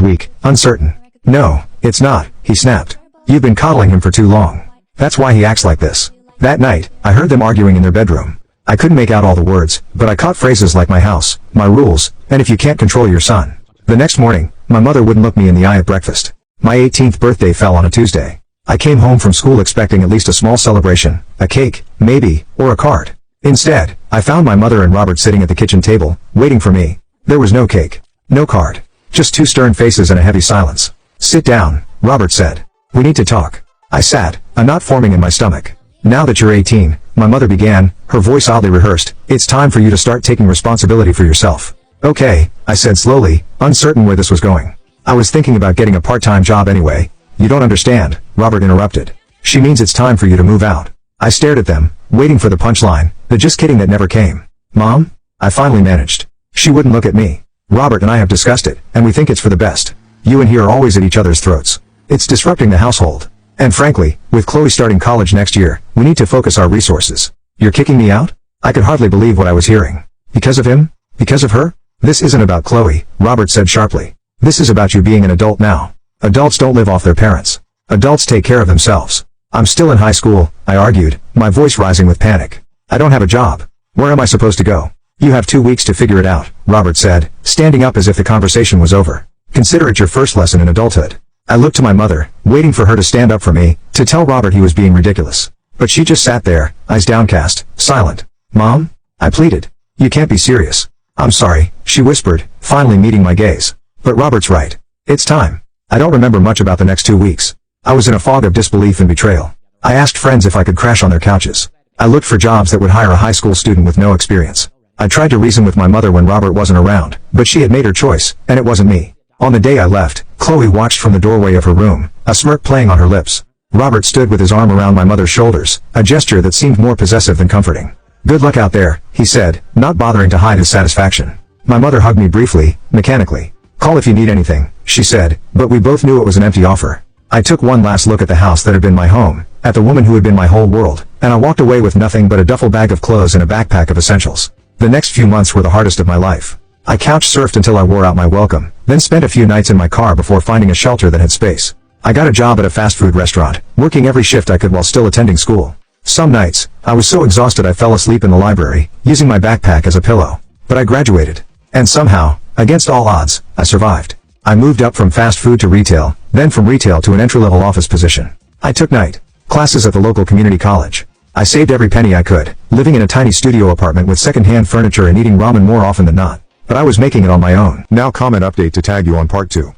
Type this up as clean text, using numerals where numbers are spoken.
week, uncertain. No, it's not, he snapped. You've been coddling him for too long. That's why he acts like this. That night, I heard them arguing in their bedroom. I couldn't make out all the words, but I caught phrases like my house, my rules, and if you can't control your son. The next morning, my mother wouldn't look me in the eye at breakfast. My 18th birthday fell on a Tuesday. I came home from school expecting at least a small celebration, a cake, maybe, or a card. Instead, I found my mother and Robert sitting at the kitchen table, waiting for me. There was no cake, no card, just two stern faces and a heavy silence. Sit down, Robert said. We need to talk. I sat, a knot forming in my stomach. Now that you're 18, my mother began, her voice oddly rehearsed, it's time for you to start taking responsibility for yourself. Okay, I said slowly, uncertain where this was going. I was thinking about getting a part-time job anyway. You don't understand, Robert interrupted. She means it's time for you to move out. I stared at them, waiting for the punchline, the just kidding that never came. Mom? I finally managed. She wouldn't look at me. Robert and I have discussed it, and we think it's for the best. You and he are always at each other's throats. It's disrupting the household. And frankly, with Chloe starting college next year, we need to focus our resources. You're kicking me out? I could hardly believe what I was hearing. Because of him? Because of her? This isn't about Chloe, Robert said sharply. This is about you being an adult now. Adults don't live off their parents. Adults take care of themselves. I'm still in high school, I argued, my voice rising with panic. I don't have a job. Where am I supposed to go? You have 2 weeks to figure it out, Robert said, standing up as if the conversation was over. Consider it your first lesson in adulthood. I looked to my mother, waiting for her to stand up for me, to tell Robert he was being ridiculous. But she just sat there, eyes downcast, silent. Mom? I pleaded. You can't be serious. I'm sorry, she whispered, finally meeting my gaze. But Robert's right. It's time. I don't remember much about the next 2 weeks. I was in a fog of disbelief and betrayal. I asked friends if I could crash on their couches. I looked for jobs that would hire a high school student with no experience. I tried to reason with my mother when Robert wasn't around, but she had made her choice, and it wasn't me. On the day I left, Chloe watched from the doorway of her room, a smirk playing on her lips. Robert stood with his arm around my mother's shoulders, a gesture that seemed more possessive than comforting. Good luck out there, he said, not bothering to hide his satisfaction. My mother hugged me briefly, mechanically. Call if you need anything, she said, but we both knew it was an empty offer. I took one last look at the house that had been my home, at the woman who had been my whole world, and I walked away with nothing but a duffel bag of clothes and a backpack of essentials. The next few months were the hardest of my life. I couch surfed until I wore out my welcome, then spent a few nights in my car before finding a shelter that had space. I got a job at a fast food restaurant, working every shift I could while still attending school. Some nights, I was so exhausted I fell asleep in the library, using my backpack as a pillow. But I graduated. And somehow, against all odds, I survived. I moved up from fast food to retail, then from retail to an entry-level office position. I took night classes at the local community college. I saved every penny I could, living in a tiny studio apartment with second-hand furniture and eating ramen more often than not. But I was making it on my own. Now comment update to tag you on part 2.